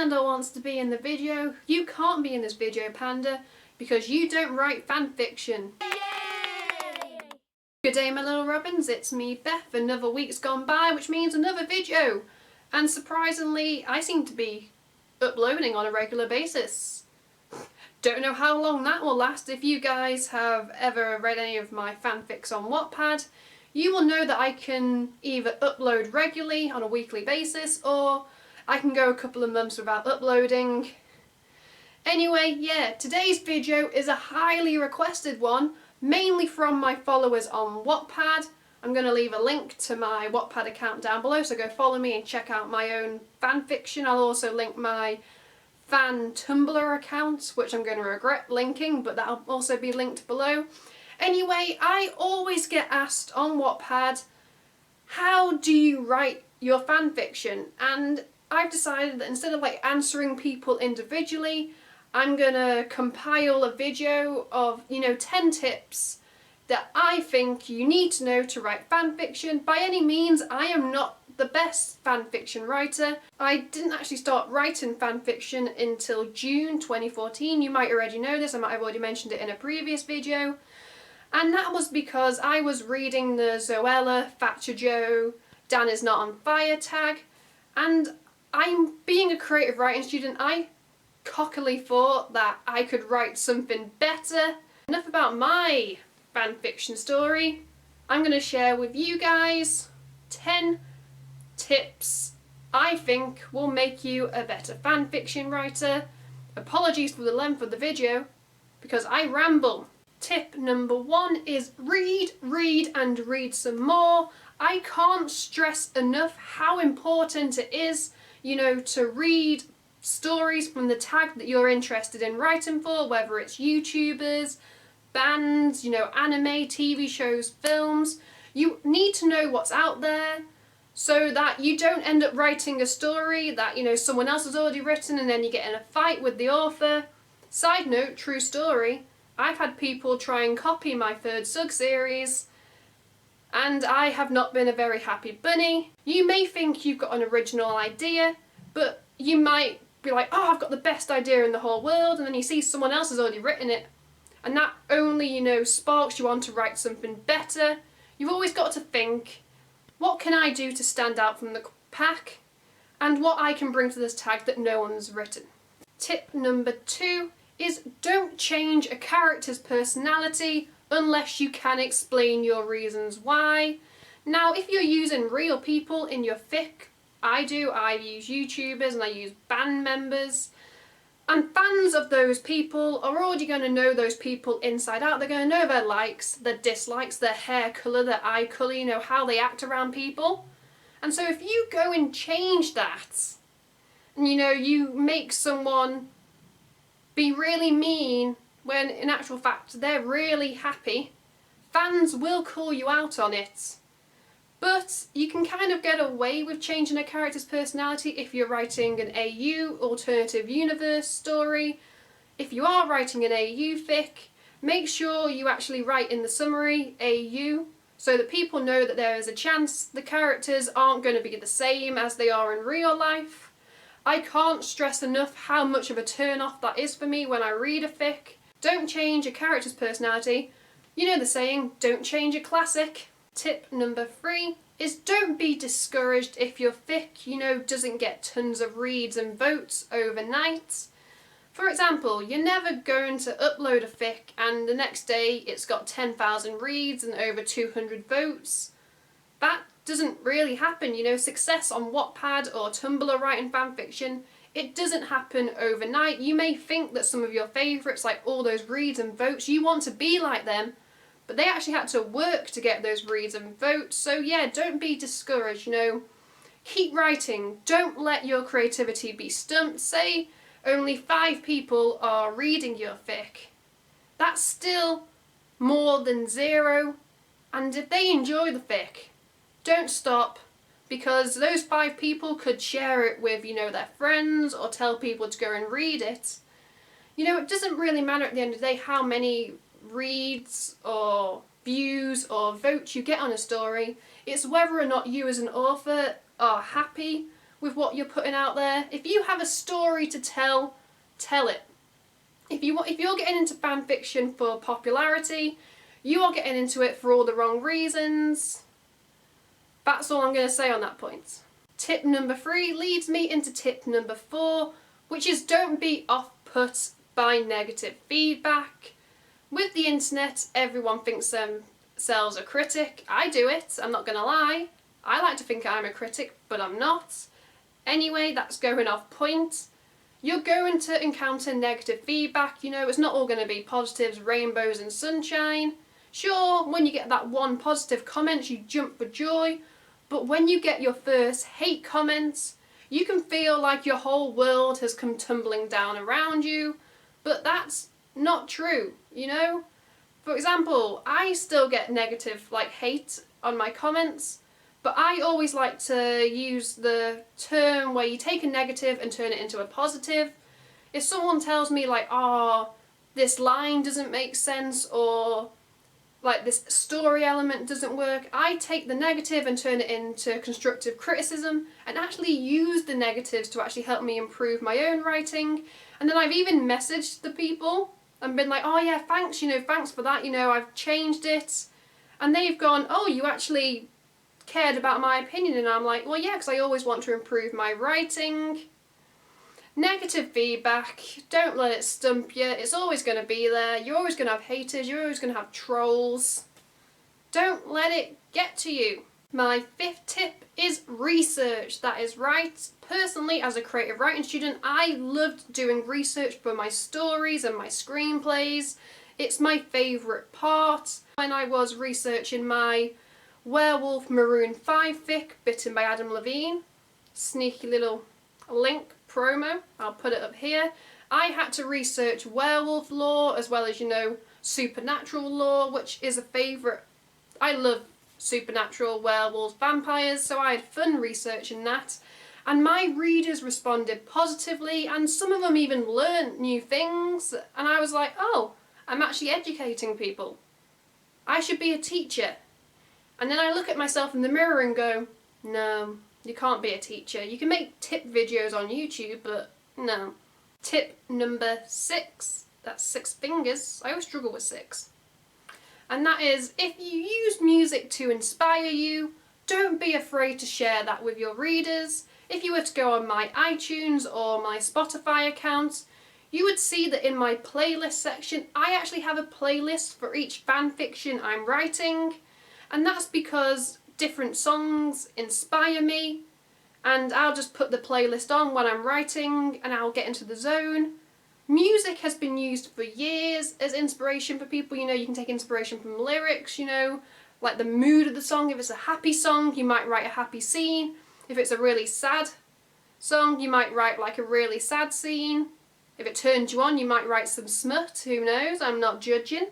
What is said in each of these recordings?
Panda wants to be in the video. You can't be in this video, Panda, because you don't write fanfiction. Yay! Good day, my little robins, it's me, Beth. Another week's gone by, which means another video. And surprisingly, I seem to be uploading on a regular basis. Don't know how long that will last. If you guys have ever read any of my fanfics on Wattpad, you will know that I can either upload regularly on a weekly basis, or I can go a couple of months without uploading. Anyway, yeah, today's video is a highly requested one, mainly from my followers on Wattpad. I'm going to leave a link to my Wattpad account down below, so go follow me and check out my own fanfiction. I'll also link my fan Tumblr account, which I'm going to regret linking, but that'll also be linked below. Anyway, I always get asked on Wattpad, how do you write your fanfiction? And I've decided that instead of answering people individually, I'm gonna compile a video of, 10 tips that I think you need to know to write fanfiction. By any means, I am not the best fanfiction writer. I didn't actually start writing fanfiction until June 2014. You might already know this, I might have already mentioned it in a previous video. And that was because I was reading the Zoella, Thatcher Joe, Dan is not on fire tag, and I'm being a creative writing student, I cockily thought that I could write something better. Enough about my fanfiction story. I'm going to share with you guys 10 tips I think will make you a better fanfiction writer. Apologies for the length of the video, because I ramble. Tip number 1 is read, and read some more. I can't stress enough how important it is, to read stories from the tag that you're interested in writing for, whether it's YouTubers, bands, anime, TV shows, films. You need to know what's out there so that you don't end up writing a story that, someone else has already written and then you get in a fight with the author. Side note, true story, I've had people try and copy my third Sug series, and I have not been a very happy bunny. You may think you've got an original idea, but you might be like, oh, I've got the best idea in the whole world, and then you see someone else has already written it, and that only, sparks you on to write something better. You've always got to think, what can I do to stand out from the pack, and what I can bring to this tag that no one's written. Tip number 2 is don't change a character's personality unless you can explain your reasons why. Now, if you're using real people in your fic, I use YouTubers and I use band members, and fans of those people are already going to know those people inside out. They're going to know their likes, their dislikes, their hair colour, their eye colour, how they act around people. And so if you go and change that, and you make someone be really mean when in actual fact they're really happy, fans will call you out on it. But you can kind of get away with changing a character's personality if you're writing an AU, alternative universe story. If you are writing an AU fic, make sure you actually write in the summary AU, so that people know that there is a chance the characters aren't going to be the same as they are in real life. I can't stress enough how much of a turn-off that is for me when I read a fic. Don't change a character's personality. You know the saying, don't change a classic. Tip number 3 is don't be discouraged if your fic, doesn't get tons of reads and votes overnight. For example, you're never going to upload a fic and the next day it's got 10,000 reads and over 200 votes. That doesn't really happen, success on Wattpad or Tumblr writing fanfiction, it doesn't happen overnight. You may think that some of your favourites, like all those reads and votes, you want to be like them, but they actually had to work to get those reads and votes. So yeah, don't be discouraged, keep writing, don't let your creativity be stumped. Say only 5 people are reading your fic. That's still more than 0, and if they enjoy the fic, don't stop, because those 5 people could share it with, their friends or tell people to go and read it. It doesn't really matter at the end of the day how many reads or views or votes you get on a story. It's whether or not you as an author are happy with what you're putting out there. If you have a story to tell, tell it. If you're getting into fan fiction for popularity, you are getting into it for all the wrong reasons. That's all I'm going to say on that point. Tip number 3 leads me into tip number 4, which is don't be off-put by negative feedback. With the internet, everyone thinks themselves a critic. I do it, I'm not going to lie. I like to think I'm a critic, but I'm not. Anyway, that's going off point. You're going to encounter negative feedback, you know, it's not all going to be positives, rainbows and sunshine. Sure, when you get that one positive comment, you jump for joy, but when you get your first hate comments, you can feel like your whole world has come tumbling down around you, but that's not true, you know? For example, I still get negative, like, hate on my comments, but I always like to use the term where you take a negative and turn it into a positive. If someone tells me like, oh, this line doesn't make sense, or like this story element doesn't work, I take the negative and turn it into constructive criticism and actually use the negatives to actually help me improve my own writing. And then I've even messaged the people and been like, oh yeah, thanks, you know, thanks for that, you know, I've changed it. And they've gone, oh, you actually cared about my opinion, and I'm like, well yeah, because I always want to improve my writing. Negative feedback, don't let it stump you, it's always going to be there, you're always going to have haters, you're always going to have trolls. Don't let it get to you. My 5th tip is research, that is right. Personally, as a creative writing student, I loved doing research for my stories and my screenplays. It's my favourite part. When I was researching my Werewolf Maroon 5 fic, Bitten by Adam Levine, sneaky little link promo, I'll put it up here. I had to research werewolf lore as well as, you know, supernatural lore, which is a favourite. I love supernatural, werewolves, vampires, so I had fun researching that. And my readers responded positively, and some of them even learnt new things, and I was like, oh, I'm actually educating people. I should be a teacher. And then I look at myself in the mirror and go, no, you can't be a teacher. You can make tip videos on YouTube, but no. Tip number 6, that's 6 fingers, I always struggle with 6. And that is, if you use music to inspire you, don't be afraid to share that with your readers. If you were to go on my iTunes or my Spotify account, you would see that in my playlist section, I actually have a playlist for each fanfiction I'm writing. And that's because different songs inspire me, and I'll just put the playlist on when I'm writing and I'll get into the zone. Music has been used for years as inspiration for people. You know, you can take inspiration from lyrics, you know, like the mood of the song. If it's a happy song, you might write a happy scene. If it's a really sad song, you might write like a really sad scene. If it turns you on, you might write some smut, who knows, I'm not judging.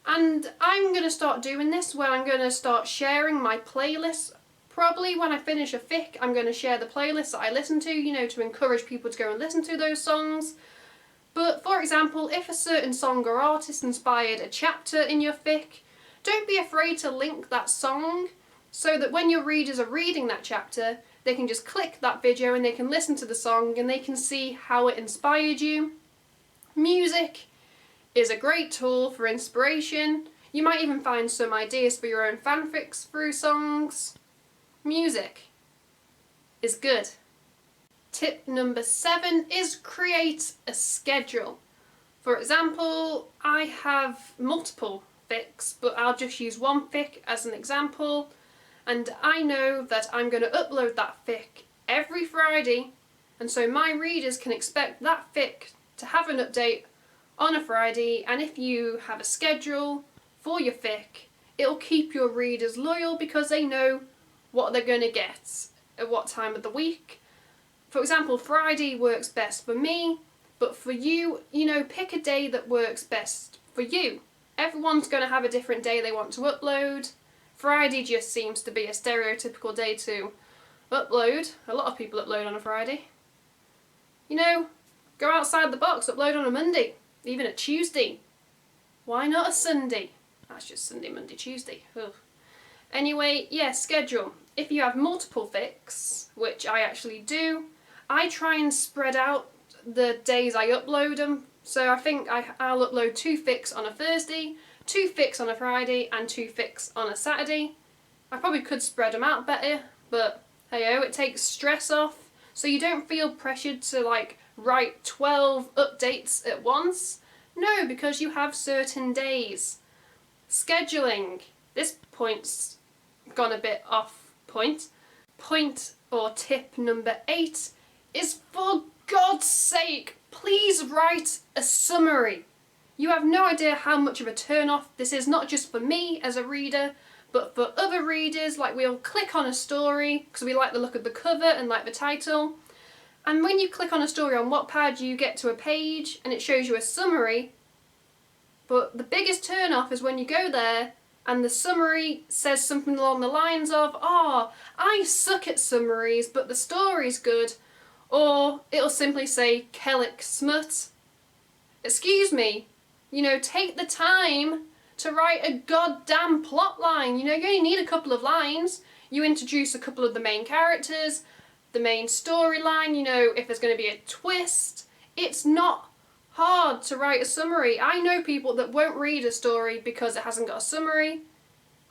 And I'm going to start doing this where I'm going to start sharing my playlists. Probably when I finish a fic, I'm going to share the playlists that I listen to, you know, to encourage people to go and listen to those songs. But for example, if a certain song or artist inspired a chapter in your fic, don't be afraid to link that song so that when your readers are reading that chapter, they can just click that video and they can listen to the song and they can see how it inspired you. Music is a great tool for inspiration. You might even find some ideas for your own fanfics through songs. Music is good. Tip number 7 is create a schedule. For example, I have multiple fics, but I'll just use one fic as an example, and I know that I'm going to upload that fic every Friday, and so my readers can expect that fic to have an update on a Friday. And if you have a schedule for your fic, it'll keep your readers loyal because they know what they're going to get at what time of the week. For example, Friday works best for me, but for you, you know, pick a day that works best for you. Everyone's going to have a different day they want to upload. Friday just seems to be a stereotypical day to upload. A lot of people upload on a Friday. You know, go outside the box, upload on a Monday, even a Tuesday. Why not a Sunday? That's just Sunday, Monday, Tuesday. Ugh. Anyway, yeah, schedule. if you have multiple FICS, which I actually do, I try and spread out the days I upload them. So I think I'll upload 2 FICS on a Thursday, 2 FICS on a Friday, and 2 FICS on a Saturday. I probably could spread them out better, but hey-oh, it takes stress off, so you don't feel pressured to like write 12 updates at once. No, because you have certain days. Scheduling. This point's gone a bit off point. Point or tip number 8 is, for God's sake, please write a summary. You have no idea how much of a turn-off this is, not just for me as a reader, but for other readers. Like, we'll click on a story because we like the look of the cover and like the title. And when you click on a story on Wattpad, you get to a page and it shows you a summary. But the biggest turn-off is when you go there and the summary says something along the lines of, "Oh, I suck at summaries, but the story's good." Or it'll simply say, "Kellic smut." Excuse me, take the time to write a goddamn plot line. You only need a couple of lines. You introduce a couple of the main characters, the main storyline, if there's going to be a twist. It's not hard to write a summary. I know people that won't read a story because it hasn't got a summary.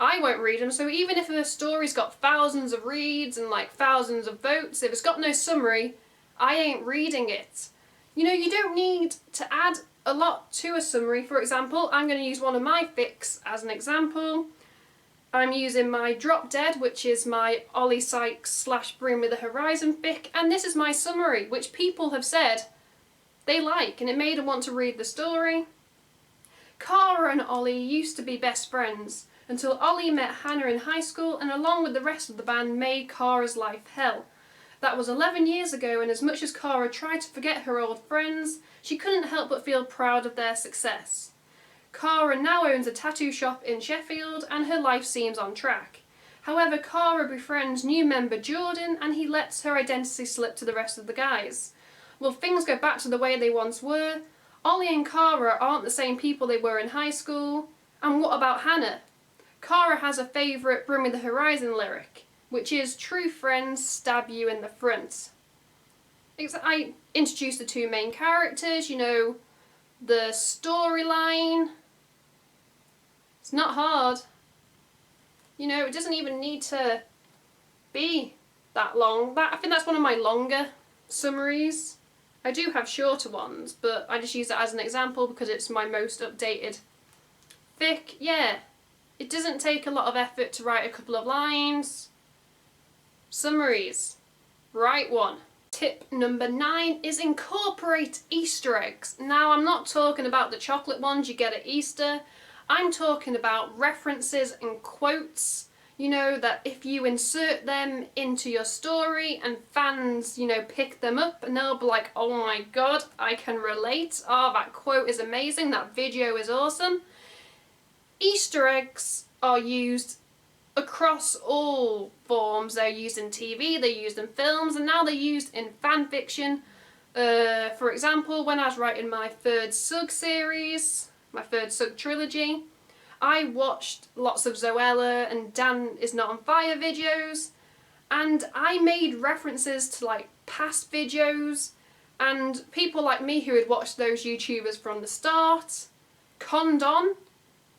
I won't read them, so even if a story's got thousands of reads and like thousands of votes, if it's got no summary, I ain't reading it. You don't need to add a lot to a summary. For example, I'm going to use one of my FICS as an example. I'm using my Drop Dead, which is my Ollie Sykes / Bring Me the Horizon fic, and this is my summary, which people have said they like, and it made them want to read the story. Cara and Ollie used to be best friends until Ollie met Hannah in high school and along with the rest of the band made Cara's life hell. That was 11 years ago, and as much as Cara tried to forget her old friends, she couldn't help but feel proud of their success. Cara now owns a tattoo shop in Sheffield and her life seems on track. However, Cara befriends new member Jordan and he lets her identity slip to the rest of the guys. Well, things go back to the way they once were. Ollie and Cara aren't the same people they were in high school. And what about Hannah? Cara has a favourite Bring Me the Horizon lyric, which is, "True friends stab you in the front." I introduced the 2 main characters, the storyline. It's not hard. It doesn't even need to be that long. I think that's one of my longer summaries. I do have shorter ones, but I just use that as an example because it's my most updated fic. Yeah, it doesn't take a lot of effort to write a couple of lines. Summaries. Write one. Tip number 9 is incorporate Easter eggs. Now, I'm not talking about the chocolate ones you get at Easter. I'm talking about references and quotes, that if you insert them into your story and fans, pick them up and they'll be like, "Oh my god, I can relate. Oh, that quote is amazing. That video is awesome." Easter eggs are used across all forms. They're used in TV, they're used in films, and now they're used in fan fiction. For example, when I was writing my 3rd Sug series, my 3rd Sug trilogy, I watched lots of Zoella and Dan Is Not on Fire videos, and I made references to like past videos, and people like me who had watched those YouTubers from the start conned on.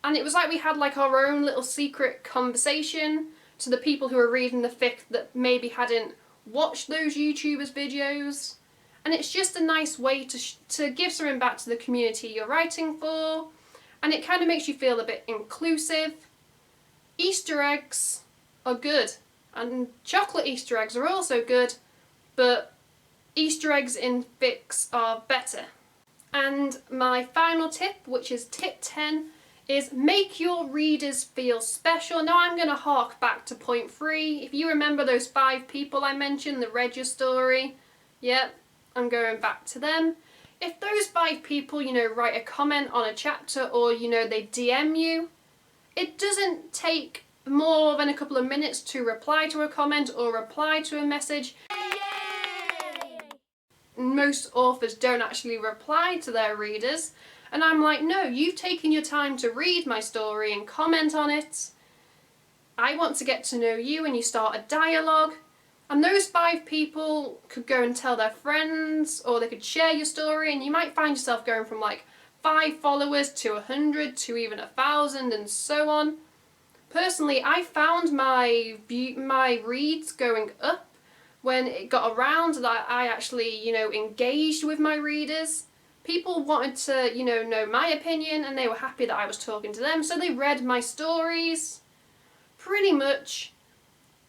And it was like we had like our own little secret conversation to the people who were reading the fic that maybe hadn't watched those YouTubers' videos. And it's just a nice way to give something back to the community you're writing for. And it kind of makes you feel a bit inclusive. Easter eggs are good. And chocolate Easter eggs are also good. But Easter eggs in fics are better. And my final tip, which is tip 10, is make your readers feel special. Now I'm going to hark back to point 3. If you remember those 5 people I mentioned that read your story, yep, I'm going back to them. If those 5 people, write a comment on a chapter or, they DM you, it doesn't take more than a couple of minutes to reply to a comment or reply to a message. Yay! Most authors don't actually reply to their readers. And I'm like, no, you've taken your time to read my story and comment on it. I want to get to know you and you start a dialogue. And those 5 people could go and tell their friends, or they could share your story, and you might find yourself going from like 5 followers to 100 to even 1,000 and so on. Personally, I found my reads going up when it got around that I actually, engaged with my readers. People wanted to, know my opinion, and they were happy that I was talking to them, so they read my stories. Pretty much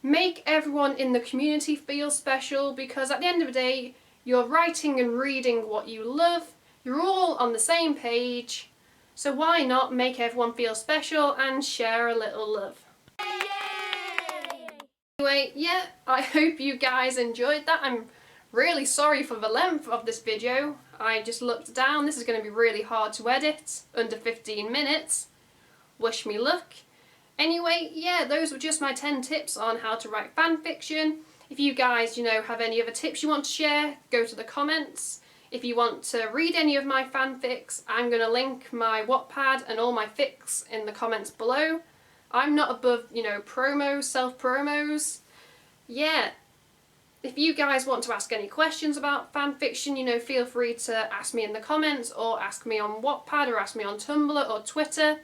make everyone in the community feel special, because at the end of the day, you're writing and reading what you love, you're all on the same page, so why not make everyone feel special and share a little love? Anyway, yeah, I hope you guys enjoyed that. I'm really sorry for the length of this video. I just looked down, this is going to be really hard to edit, under 15 minutes. Wish me luck. Anyway, yeah, those were just my 10 tips on how to write fanfiction. If you guys, have any other tips you want to share, go to the comments. If you want to read any of my fanfics, I'm going to link my Wattpad and all my fics in the comments below. I'm not above, promos, self-promos. Yeah. If you guys want to ask any questions about fanfiction, feel free to ask me in the comments, or ask me on Wattpad, or ask me on Tumblr or Twitter.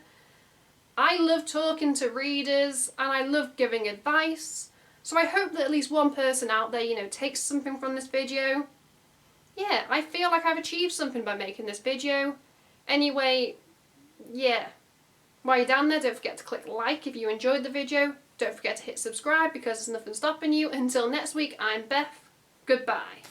I love talking to readers, and I love giving advice. So I hope that at least one person out there, takes something from this video. Yeah, I feel like I've achieved something by making this video. Anyway, yeah. While you're down there, don't forget to click like if you enjoyed the video. Don't forget to hit subscribe because there's nothing stopping you. Until next week, I'm Beth. Goodbye.